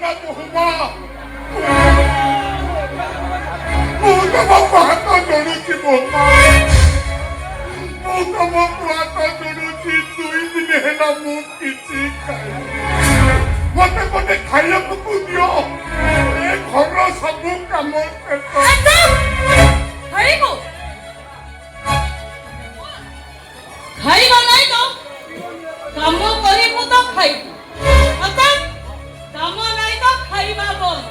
ना बहुमा ମୁଁ ତମକୁ ହାତ ଯୋଡୁଛି ବହୁମା ମୁଁ ତମକୁ ହାତ ଯୋଡୁଛି 2 ଦିନ ହେଲା ମୁଁ କିଛି ଖାଇନି ମତେ ଗୋଟେ ଖାଇବାକୁ ଦିଅ ଏ ଘର ସବୁ କାମ ଖାଇବ ଖାଇବା ନାଇଁ ତ କାମ କରିବୁ ତ ଖାଇବୁ କାମ ନାଇଁ ତ ଖାଇବା ବନ୍ଦ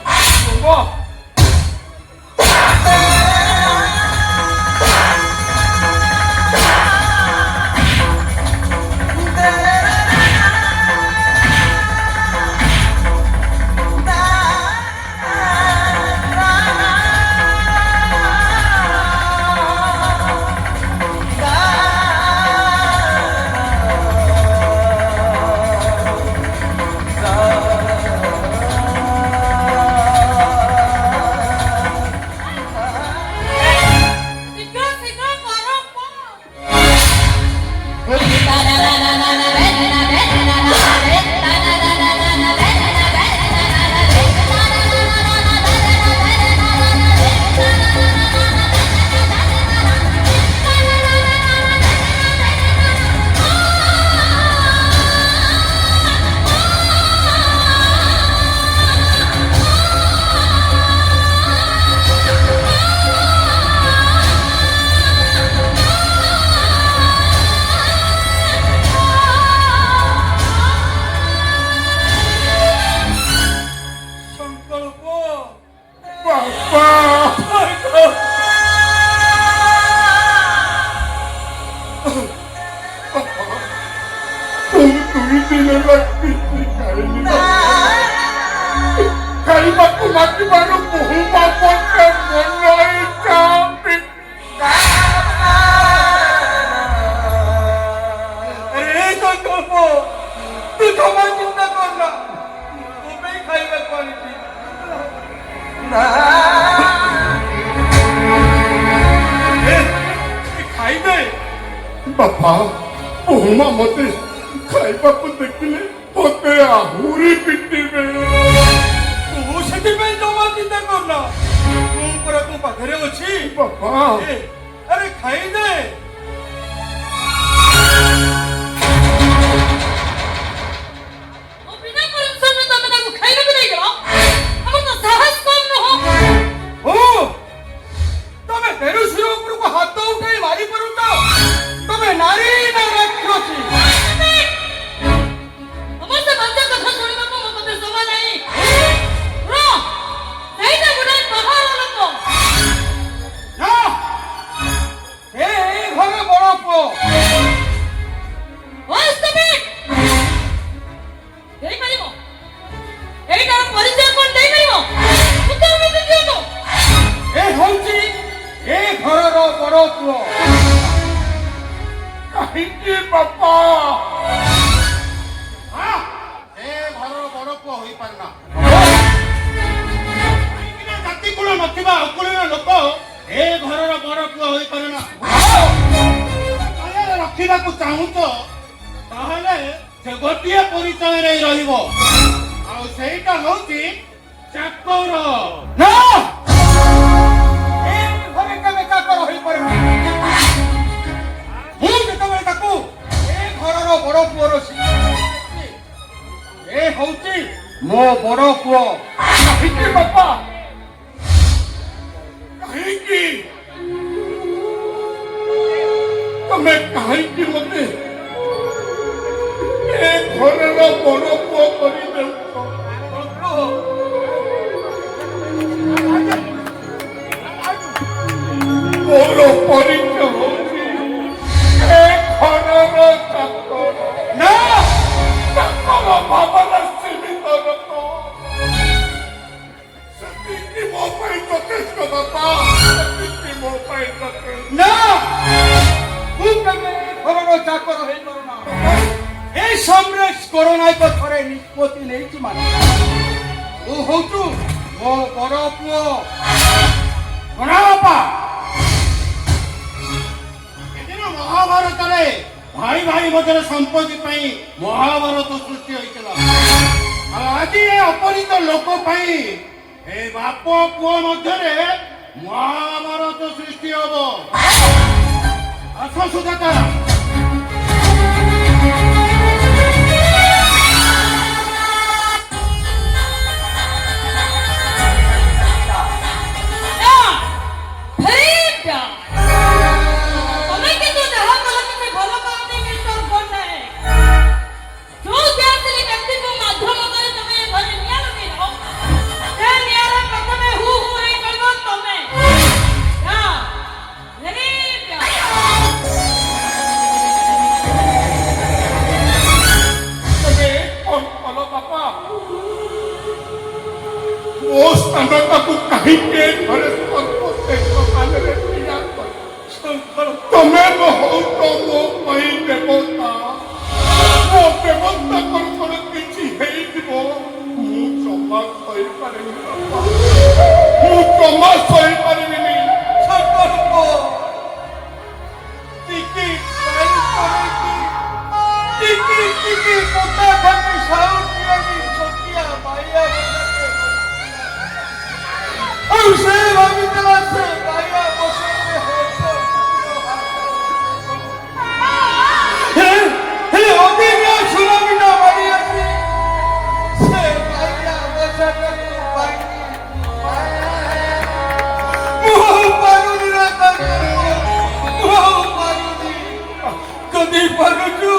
ଖାଇବାକୁ ମାଗିବାର ବହୁ ବାପଟେ ମନ ଇଚ୍ଛା अरे संकल्प तू क्षमा चिंता करना तू भी खाइବାକୁ ଆଣିଛି ଖାଇବେ ବାପା ବହୁମା ମତେ ଖାଇବାକୁ ଦେଖିଲେ ମତେ ଆହୁରି ପିଟିବେ ତୁ ସେଥିପାଇଁ ଜମା ଚିନ୍ତା କରନା ମୁଁ ପରା ତୋ ପାଖରେ ଅଛି ବାପା ଆରେ ଖାଇଦେ ବିନା ପରମିଶନରେ ତମେ ତାକୁ ଖାଇବାକୁ ଦେଇଦେବ ଆମର ତ ସାହସ କମ ନୁହଁ ଓ ତମେ ବେରୁସିର ଉପରକୁ ହାତ ଉଠାଇ ମାରି ପାରୁଛ ତମେ ନାରୀ ନା ରାକ୍ଷସୀ ସମସ୍ତେ ବାଚ୍ଚା କଥା ଶୁଣିବାକୁ ମୋ କଥା ଶୋଭା ନାହିଁ ସେଇଟା ଗୋଟେ ବାହାର ଲୋକ ନା ଏ ଘର ବଡ ପୁଅ ଦେଇପାରିବ ଏଇଟାର ପରିଚୟ କଣ ଦେଇପାରିବ ଏ ହଉଛି ଏ ଘରର ବଡ ପୁଅ କାହିଁକି ବାପା ଏ ଘରର ବଡ ପୁଅ ହୋଇପାରୁନା କାହିଁକିନା ଜାତି କୁଳ ନଥିବା ଅକୁଳୀନ ଲୋକ ଏ ଘରର ବଡ ପୁଅ ହୋଇପାରୁନା ରଖିବାକୁ ଚାହୁଁଛ ତାହେଲେ ସେ ଗୋଟିଏ ପରିଚୟରେ ରହିବ ଆଉ ସେଇଟା ହଉଛି ଚାକର ନା ଏ ଘରେ କେବେ ଚାକର ହୋଇପାରିବ ମୁଁ ଯେତେବେଳେ ତାକୁ ଏ ଘରର ବଡ ପୁଅର ଏ ହଉଛି ମୋ ବଡ ପୁଅ କାହିଁକି ବାପା କାହିଁକି ତମେ କାହିଁକି ମତେ ଏ ଘରର ବଡ ପୁଅ କରିଦେଉଛ ମୋର ପରିଚୟ ହଉଛି ଏ ଘରର ଚାକର ନା ଚାକର ଭାବନା ସୀମିତ ଲୋକ ସେତିକି ମୋ ପାଇଁ ଯଥେଷ୍ଟ ବାପା ସେତିକି ମୋ ପାଇଁ ଯଥେଷ୍ଟ ନା ମୁଁ କେବେ ଘରର ଚାକର ହେଇପାରୁନା এই সম্রাট করোনায় তো থরে নিষ্পত্তি নেইছি মানে ও হউছু ମୋ ବଡ ପୁଅ ବାପା ଏଦିନ ମହାଭାରତରେ ଭାଇ ଭାଇ ମଧ୍ୟରେ ସମ୍ପତ୍ତି ପାଇଁ ମହାଭାରତ ସୃଷ୍ଟି ହୋଇଥିଲା ଆଉ ଆଜି ଏ ଅପରିଚିତ ଲୋକ ପାଇଁ ଏ ବାପ ପୁଅ ମଧ୍ୟରେ ମହାଭାରତ ସୃଷ୍ଟି ହବ। ଆସ ସୁଜାତା। ମୋ ସ୍ଥାନଟାକୁ କାହିଁକି ଘରେ ସର୍ବଶ୍ରେଷ୍ଠ ସ୍ଥାନରେ ଠିଆ କଲ? ତମେ ବହୁତ ମୋ ପାଇଁ ଦେବତା। ମୋ ବ୍ୟବସ୍ଥା କରୁ କରୁ କିଛି ହେଇଯିବ, ମୁଁ ଜମା ସହିପାରିବିନି ବାପା, ମୁଁ ଜମା ସହିପାରିବିନି। ସଂକଳ୍ପ ଟିକି ଟିକି ପୋତା ଖାଲି ସାଉଣ୍ଡ ଛୋଟିଆ ମାଇଆ ଆଉ ସେ ଭାବିଥିଲା ସେ ମାଇଆ ବସରେ ହେଲେ ଅଦିନିଆ ସୁନାମିନା ମାରି ଆସି ସେ ମାଇଆ ବସଟାକୁ ମୁଁ ପାରୁନି ରେ ମୁଁ ପାରୁନି। ଯଦି ପାରୁଛୁ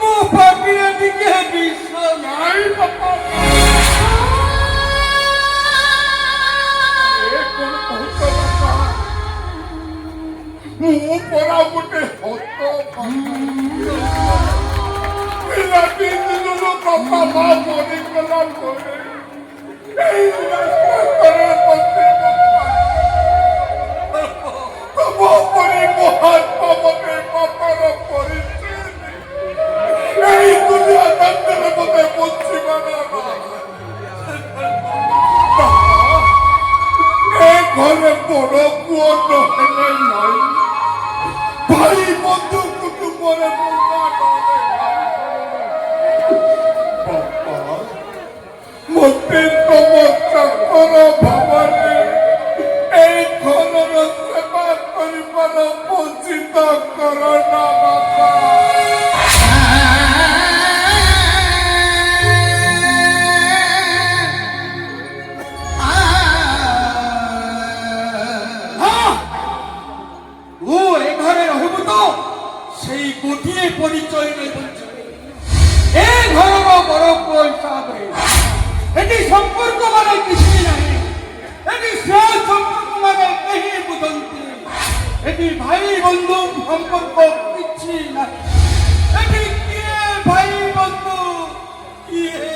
ମୋ ପାଟିରେ ଟିକେ ବିଷ ନାଇଁ ବାପା, ମୁଁ ପରା ଗୋଟେ ହତ ପିଲାଟି ଦିନରୁ ବାପା ମା ମରିଗଲା ପରେ ଏଇ ରାସ୍ତାରେ ବସି ତମ ପରି ମହାତ୍ମା ମତେ ବାପାର ପରିଚୟ ଏଇ ଦୁନିଆ ଦାଣ୍ଡରେ ମତେ ବଞ୍ଚିବାର ଏ ଘରେ ବଡ଼ ପୁଅ ନହେଲେ ନାହିଁ, ଭାଇ ବନ୍ଧୁ କୁଟୁମ୍ବରେ ମତେ ତମ ଚାକର ଭାବରେ ଏଇ ଘରର ସେବା କରିବାର ବଞ୍ଚିତ କର ନା ବାପା। ସେଇ ଗୋଟିଏ ପରିଚୟ ନେଇ ଏ ଘରର ବଡ଼ ପୁଅ ହିସାବରେ ଏଠି ସମ୍ପର୍କ ମାନେ କିଛି ନାହିଁ, ଏଠି ସେ ସମ୍ପର୍କ ମାନେ କେହି ବୁଝନ୍ତି, ଏଠି ଭାଇ ବନ୍ଧୁ ସମ୍ପର୍କ କିଛି ନାହିଁ, ଏଠି କିଏ ଭାଇ ବନ୍ଧୁ କିଏ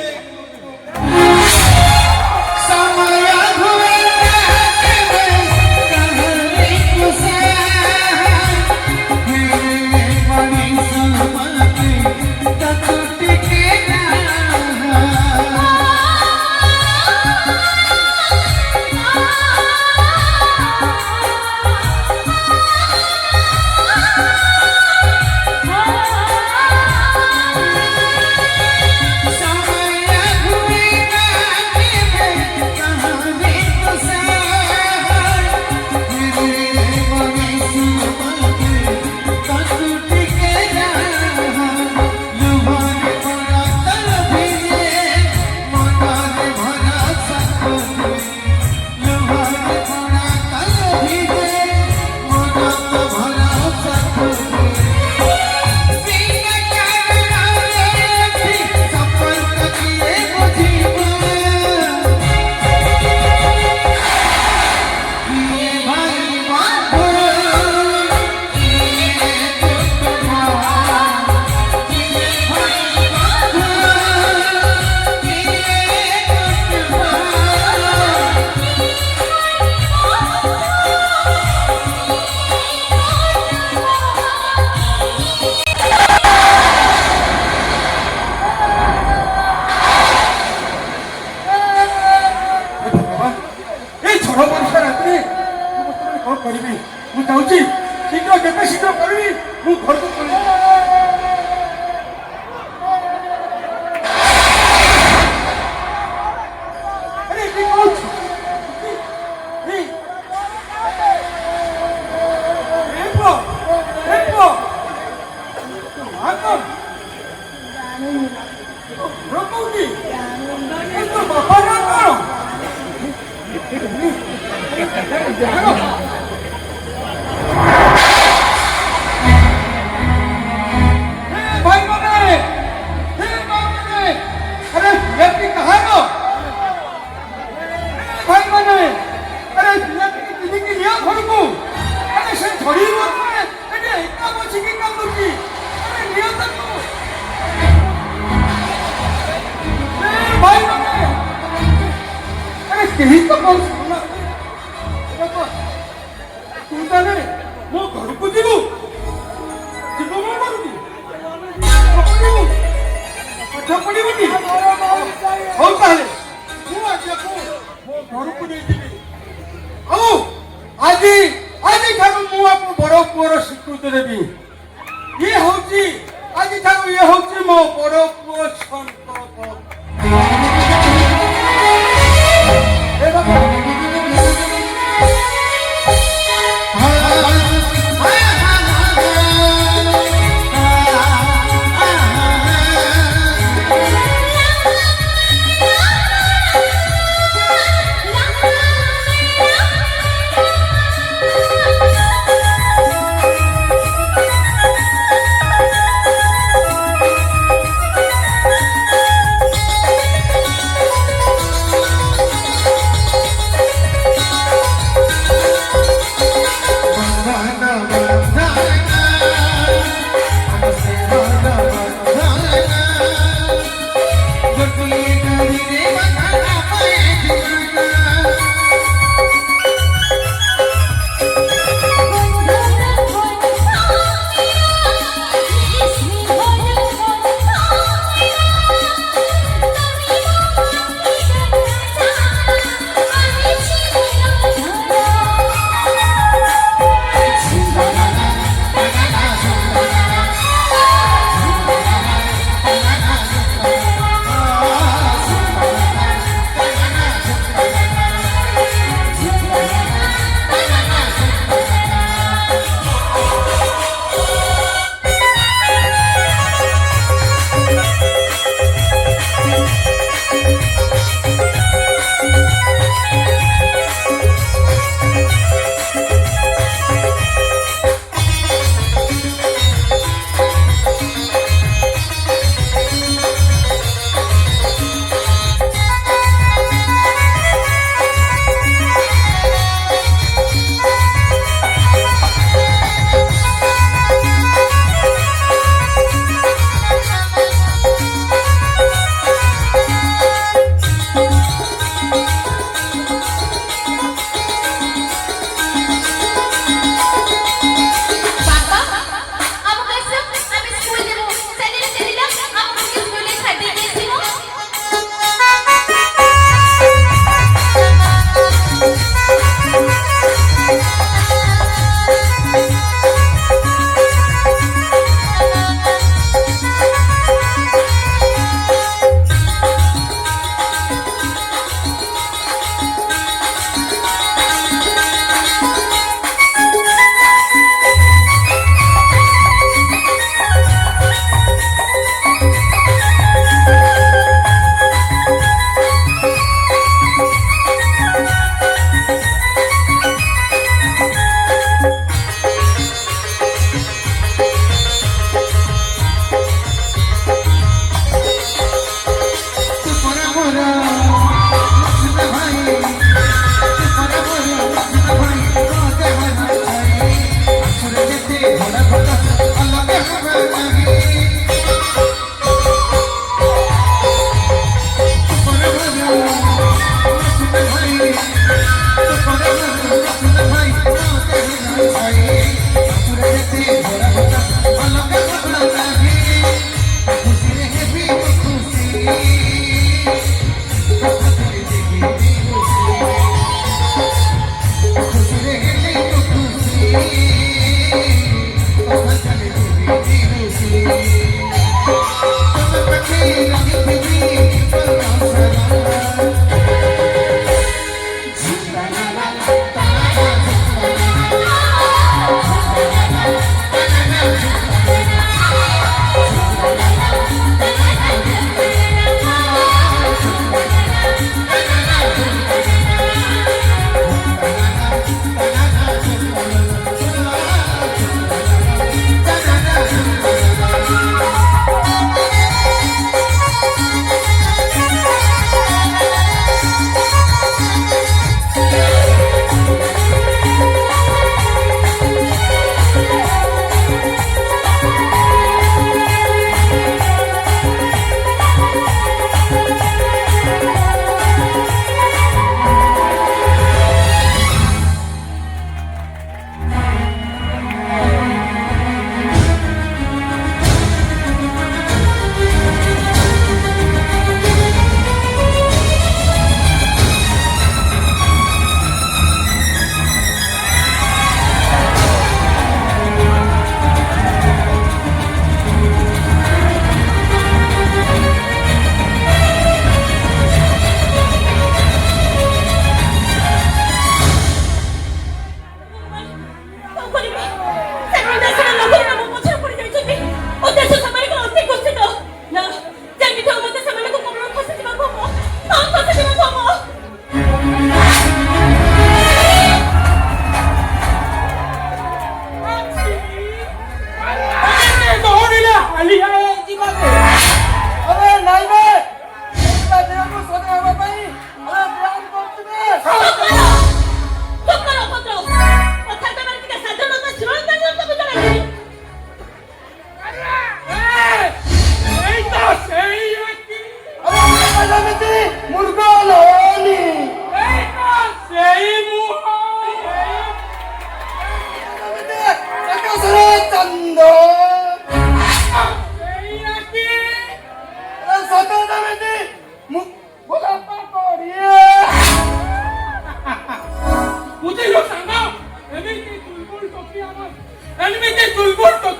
କରିବି ମୁଁ ଚାହୁଁଛି ଶୀଘ୍ର ଯେତେ ଶୀଘ୍ର କରିବି ମୁଁ ଘରକୁ ପଳେଇବି। କେହି ତ କଣ ଶୁଣୁନାହାନ୍ତି। ଏଇଟା କଣ? ତୁ ତାହେଲେ ମୋ ଘରକୁ ଯିବୁ ଯିବୁ ମୋ ଘରକୁ ପାଠ ପଢିବୁନି? ହଉ ତାହେଲେ ମୁଁ ଆଜିକୁ ମୋ ଘରକୁ ନେଇଯିବି। ହଉ ଆଜିଠାରୁ ମୁଁ ଆମ ବଡ ପୁଅର ସ୍ୱୀକୃତି ଦେବି। ଇଏ ହଉଛି ଆଜିଠାରୁ ଇଏ ହଉଛି ମୋ ବଡ ପୁଅ ସଂକଳ୍ପ। ଏ ବାବା,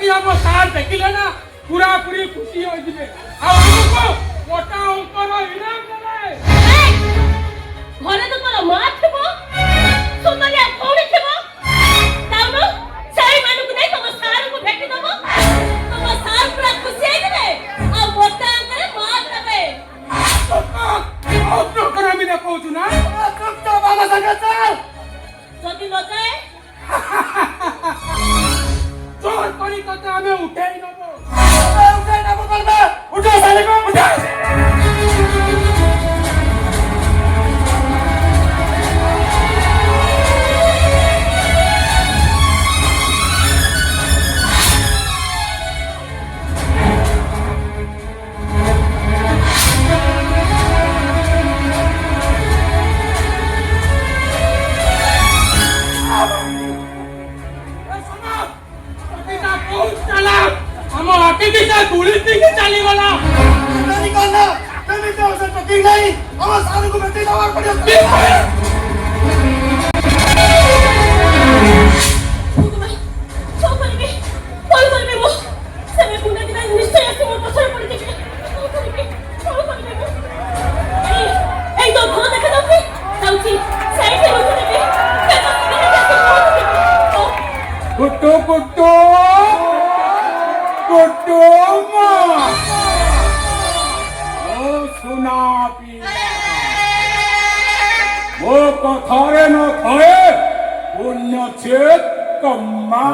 କି ଆମ ସାର୍ ଦେଖିଲେ ନା ପୁରାପୁରି ଖୁସି ହୋଇଯିବେ ଆଉ ଆମକୁ ମୋଟା ଅଙ୍କର ଇନାମ ଦେବେ। এই, ঘরে তো তোর মা ଥିବ ସୁନ୍ଦରିଆ ଭଉଣୀ ଥିବ ତାଉନୁ ସେଇମାନଙ୍କୁ ନେଇ ତମ ସାରଙ୍କୁ ଭେଟି ଦବ ତମ ସାର ପୁରା ଖୁସି ହେଇଯିବେ ଆଉ ମୋଟା ଅଙ୍କରେ ମାର୍କ ଦେବେ। ଆଉ ଟୋକରାମି ଦେଖଉଛୁ ନା ଯଦି ନ ଯାଏ ଜୋର କରି ତତେ ଆମେ ଉଠେଇ ନବୁ। ଆମ ଅତିଥିଟା ଗୁଳି ଦେଇକି ଚାଲିଗଲା। ଭଗବାନ କଣ କରିବି କଣ କରିବି ମୁଁ ସେବେ ଗୁଣ୍ଡା ଦିନ ନିଶ୍ଚୟ ଆସି ମୋ ପଛରେ ପଡ଼ିଯିବେ କଣ କରିବି ମୁଁ ଏଇ ତ ଘର ଦେଖାଯାଉଛି ଯାଉଛି ସେଇଠି ରଖିଦେବି କୁଟୁ କୁଟୁ କୁଟୁ ଓ ସୁନା ମୋ କଥାରେ ନ ଥାଏ ପୁଣ୍ୟଛେଦ କମା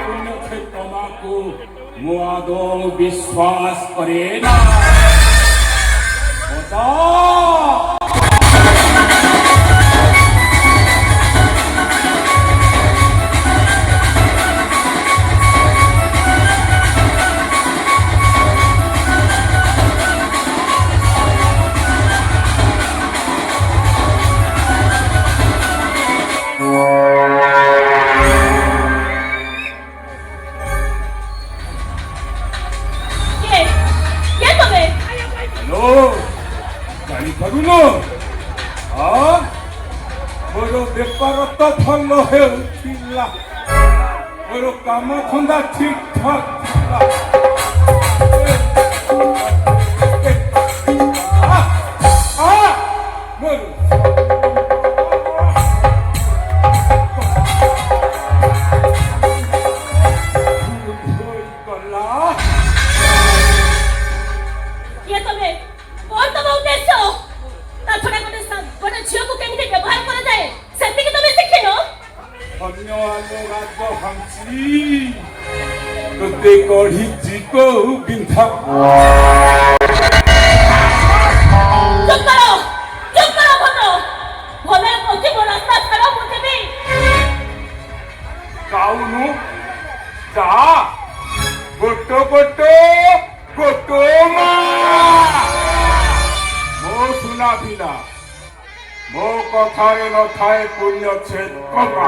ପୁଣ୍ୟଛେଦ କମାକୁ ମୁଁ ଆଦୌ ବିଶ୍ୱାସ କରେ ନା। ଜାଣିପାରୁନ ମୋର ବେପାର ତ ଭଲ ହେଉଥିଲା ମୋର କାମ ଧନ୍ଦା ଠିକ ଠାକ କଢି ଚିକ ବିନ୍ଧା କାଉନୁ ଯା ଗୋଟ ଗୋଟ ଗୋଟ ମୋ ସୁନା ପିଲା ମୋ କଥାରେ ନଥାଏ ପୁଣ୍ୟଛେଦ କମା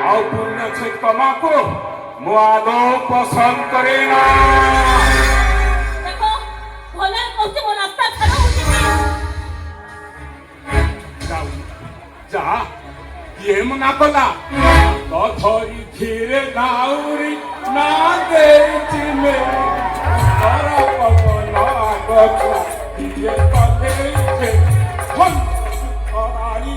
ଆଉ ପୁଣ୍ୟଛେଦ କମାକୁ ମୁଁ ଆଦୌ ପସନ୍ଦ କରେ ନା। ଦେଖ ଭଲରେ କହୁଛି ମୋ ରାସ୍ତା ଛାଡ଼ ଯା କିଏ ମନା କଲା ତ ଧରି ଧୀରେ ନାଉରି ନା ଦେଇଛି ମେ ତର ପବନ ଆଗକୁ କିଏ କଲେ ହରାରି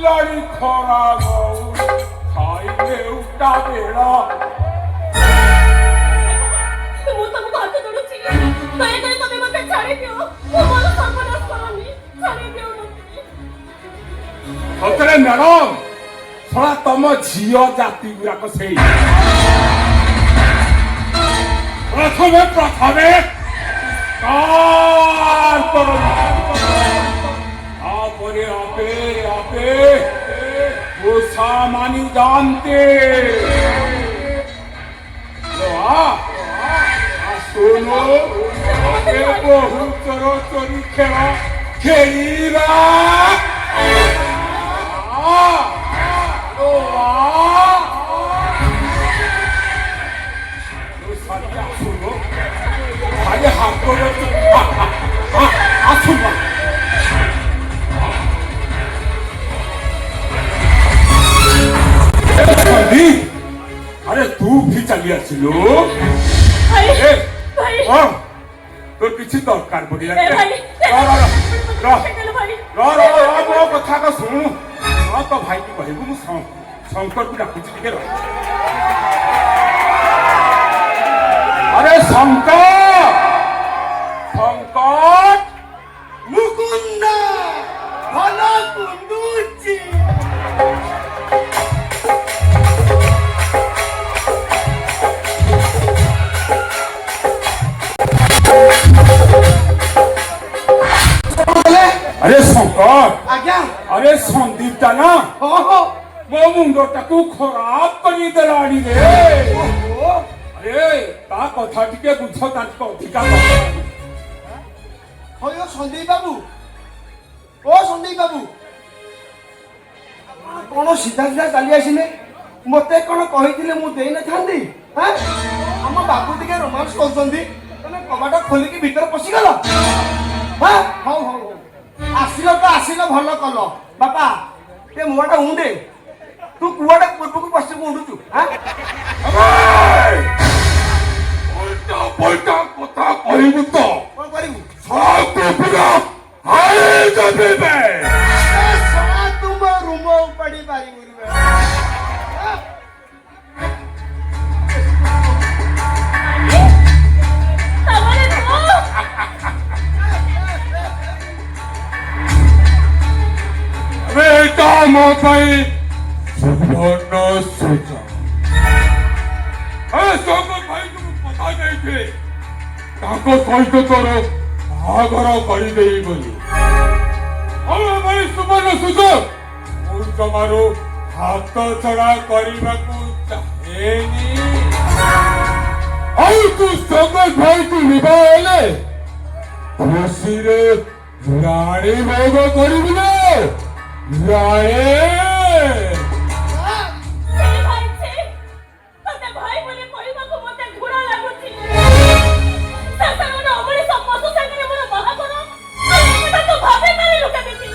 ଲড়ি খরা গৌ খাইলে উল্টা বেড়া ମୁଁ ତମକୁ ହାତ ଯୋଡୁଛି ଦୟାକରି ତମେ ମତେ ଛାଡ଼ି ଦିଅ ମୁଁ ମୋର ସର୍ବନାଶ କରନି ଛାଡ଼ି ଦିଅ ସତରେ ମ୍ୟାଡମ ଶଳା ତମ ଝିଅ ଜାତି ଗୁଡାକ ସେଇ ପ୍ରଥମେ तापरे आपे आपे वो सामानी जानते सुनो आपे बहु चरो चोरी खेला खेलीरा 아니 한꺼번에 아수마 ଚାଲି ଆସିଲୁ ଭାଇ ଏ ଭାଇ ହଁ ତୋର କିଛି ଦରକାର ପଡ଼ିଲା ଏ ଭାଇ ଭାଇ ମୋ କଥା ତ ଶୁଣୁ ହଁ ତ ଭାଇକୁ କହିବୁ ମୁଁ ଶଙ୍କରକୁ ଡାକୁଛି ଟିକେ ରହ ଆରେ ଶଙ୍କର ମୁକୁନ୍ଦ ଭଲ କୁନ୍ଦୁଛି ଆରେ ଶଙ୍କର ଆଜ୍ଞା ଆରେ ସନ୍ଦୀପଟା ନା ହଁ ମୋ ମୁଣ୍ଡଟାକୁ ଖରାପ କରିଦେଲାଣି ରେ ଆରେ ତା କଥା ଟିକେ ବୁଝ ତାଙ୍କ ଅଧିକା ହଇ ସନ୍ଦୀପ ବାବୁ ଓ ସନ୍ଦୀପ ବାବୁ କଣ ସିଧା ସିଧା ଚାଲି ଆସିଲେ ମତେ କଣ କହିଥିଲେ ମୁଁ ଦେଇନଥାନ୍ତି ଆମ ବାବୁ ଟିକେ ରୋମାନ୍ସ କରୁଛନ୍ତି ତମେ କବାଟ ଖୋଲିକି ଭିତରେ ପଶିଗଲ ହଉ ହଉ ହଉ ଆସିଲ ତ ଆସିଲ ଭଲ କଲ ବାପା ଏ ମୁହଁଟା ଉଣ୍ଡେ ତୁ କୁଆଡେ ପୂର୍ବକୁ ପଶ୍ଚିମକୁ ଉଣ୍ଡୁଛୁ ଉଲ୍ଟା ପଲ୍ଟା କଥା କହିବୁ ତ କଣ କରିବୁ ତୁମ ରୁମ ଉପାଡ଼ି ପାରିବୁ ତାମାନେ ଏଇଟା ମୋ ପାଇଁ ସୁବର୍ଣ୍ଣ ସୁଯୋଗ ଶଙ୍କର ଭାଇକୁ ମୁଁ କଥା ଦେଇଥିଲି ତାଙ୍କ ସହିତ ତୋର ବାହାଘର କରିଦେଇ ବୋଲି ଆଉ ଭାଇ ସୁବର୍ଣ୍ଣ ସୁଯୋଗ ମୁଁ ଜମାରୁ ହାତ ଛଡ଼ା କରିବାକୁ ଚାହେଁନି ଆଉ ତୁ ଶଙ୍କର ଭାଇକୁ ବିବାହ ହେଲେ ଖୁସିରେ ରାଣୀ ଭୋଗ କରିବୁ ନା ରାଣୀ ଭାଇ ବୋଲି କହିବାକୁ ମତେ ଘୃଣା ଲାଗୁଛି ଶାସନର ଅମଣିଷ ପଶୁ ସାଙ୍ଗରେ ମୋର ବାହାଘର ତାକୁ ଭାବେ ପାରିଲୁ କେମିତି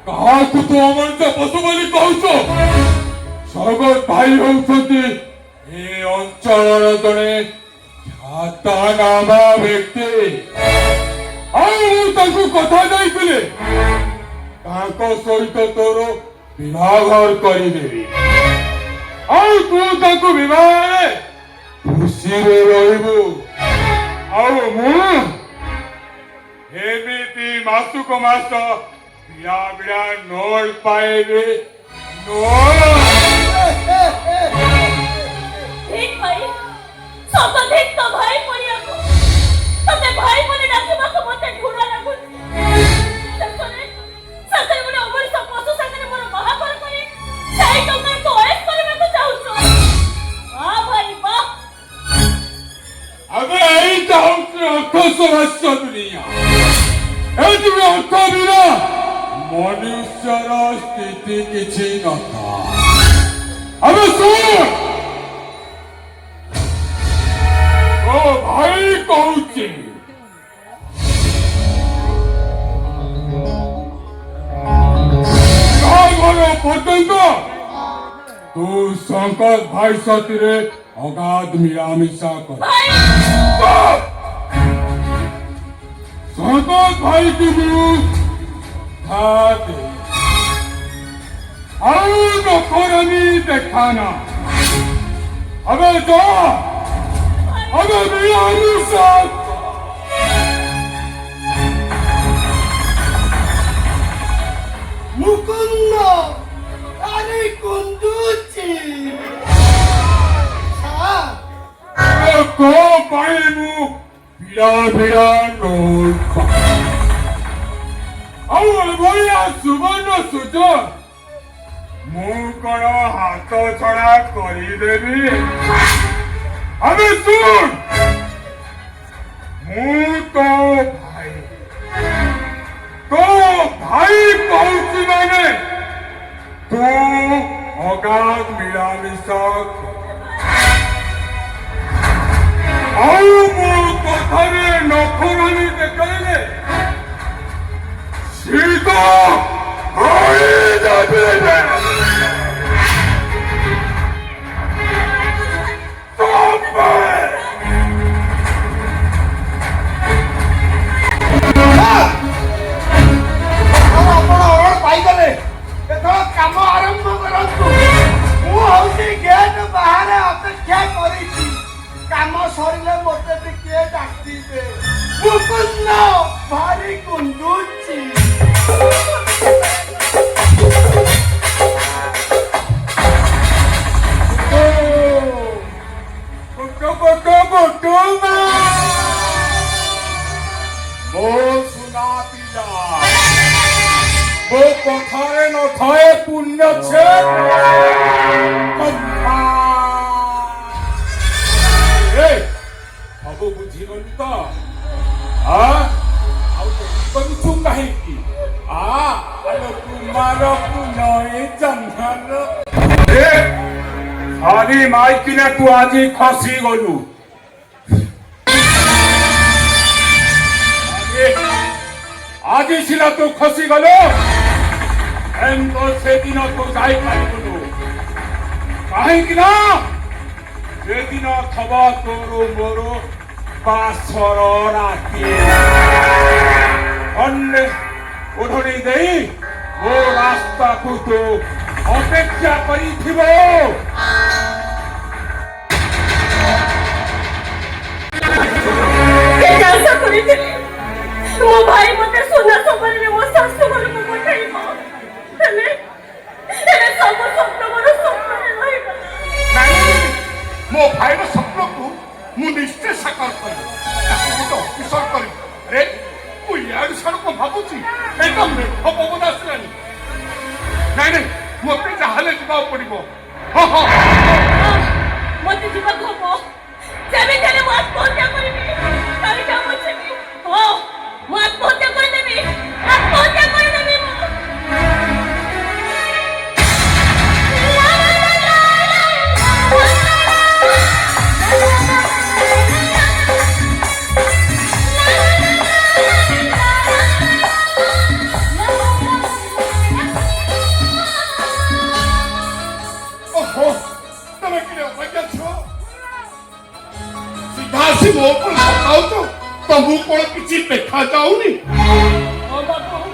କାହାକୁ ତୁ ଅମଣିଷ ପଶୁ ବୋଲି କହୁଛୁ ଶଙ୍କର ଭାଇ ହେଉଛନ୍ତି ଏ ଅଞ୍ଚଳର ଜଣେ ଖ୍ୟାତନାମା ବ୍ୟକ୍ତି ଆଉ ମୁଁ ତାଙ୍କୁ କଥା ଦେଇଥିଲି ତାଙ୍କ ସହିତ ତୋର ବିବାହଘର କରିଦେବି ଆଉ ତୁ ତାଙ୍କୁ ବିବାହରେ ଖୁସିରେ ରହିବୁ ଆଉ ମୁଁ ଏମିତି ମାସକୁ ମାସ ବିଡ଼ା ବିଡ଼ା ନୋଟ ପାଇବି ଠିକ ଭାଇ ସର୍ବଧିକ ତ ଭାଇ ପଡ଼ିବାକୁ ତତେ ଭାଇ ବୋଲି ଡାକିବାକୁ ମତେ ଘୃଣା ଲାଗୁଛି ଶେଷରେ ଗୋଟେ ଅମଣିଷ ପଶୁ ସାଙ୍ଗରେ ମୋର ବାହାଘର କରି ସେଇ ଟଙ୍କାକୁ ଅଏସ୍ କରିବାକୁ ଚାହୁଁଛ ଭାଇ ବାହ अबे ऐसा उसने अर्थों से वस्त्र दुनिया ऐसी में अर्थों बिना मनुष्यर स्थिति किसी न था अबे सुन ओ भाई कहूची पर्यंत तू शंकर भाई साथी अगाध मिलामिशा कर शंकर भाई की खाते नौकरानी देखाना अबे तो अबे मिलामिशा মুকুন্দ আরে কুন্দুচি को पाए मु बिड़ा बिड़ा नोट और भैया सुवर्ण सुजोग मु कण हाथ छड़ा करदेवी अबे सुन मु तो भाई कहूची माने तू अगाध मिलामिशा ଆଉ ମୋ କଥାରେ ନଖରାନି ଦେଖାଇଲେ ସିଧା କହିଦେବି ଆଜ୍ଞା କରିଛି କାମ ସରିଲେ ମୋତେ ଟିକେ ଡାକିବେ ମୁକୁନ୍ଦ ଭାରି କୁନ୍ଦୁଛି ମୋ ସୁନା ପିଲା ମୋ କଥାରେ ନଥାଏ ପୁଣ୍ୟ ସବୁ ବୁଝିଗଲୁ ତ ଆଉ କରୁଛୁ କାହିଁକି ଆଲୋ କୁମାରକୁ ନଏ ଜହ୍ନର ସାରି ମାଇକିନା ତୁ ଆଜି ଖସି ଗଲୁ ଆଜି ସିନା ତୁ ଖସି ଗଲୁ ସେଦିନ ତୁ ଯାଇପାରିବୁନୁ କାହିଁକି ନା ସେଦିନ ଥବ ତୋର ମୋର ବାସର ରାତି ଓଢ଼ଣୀ ଦେଇ ମୋ ରାସ୍ତାକୁ ତୁ ଅପେକ୍ଷା କରିଥିବ ଆଶା କରିଥିଲି ମୋ ଭାଇ ମୋତେ ସୁନା ସବାରିରେ ମୋ ଶାଶୁ ଘରକୁ ପଠାଇବ ହେଲେ ସବୁ ସ୍ୱପ୍ନ ମୋର ସ୍ୱପ୍ନରେ ରହିଗଲା ମୋ ଭାଇର ସ୍ୱପ୍ନକୁ ମୁଁ ନିଶ୍ଚୟ ସାକାର କରିବି ତାକୁ ଗୋଟେ ଅଫିସର କରିବି ରେ ମୁଁ ଇଆଡୁ ସାଡୁ କଣ ଭାବୁଛି ଏଇଟା ମେଘ ପବନ ଆସିଲାଣି ନାଇଁ ମୋତେ ଯାହାହେଲେ ଯିବାକୁ ପଡିବ ମୋତେ ଯିବାକୁ ହବ ଯେମିତି ହେଲେ ମୁଁ ଆତ୍ମହତ୍ୟା କରିବି କାହିଁକି ବଞ୍ଚିବି ମୁଁ ଆତ୍ମହତ୍ୟା କରିଦେବି ତମେ କି ଅପେକ୍ଷା ଛ ସିଧା ଆସି ମୋ ଉପରେ ପକାଉଛ ତମକୁ କଣ କିଛି ଦେଖାଯାଉନି ବାବୁ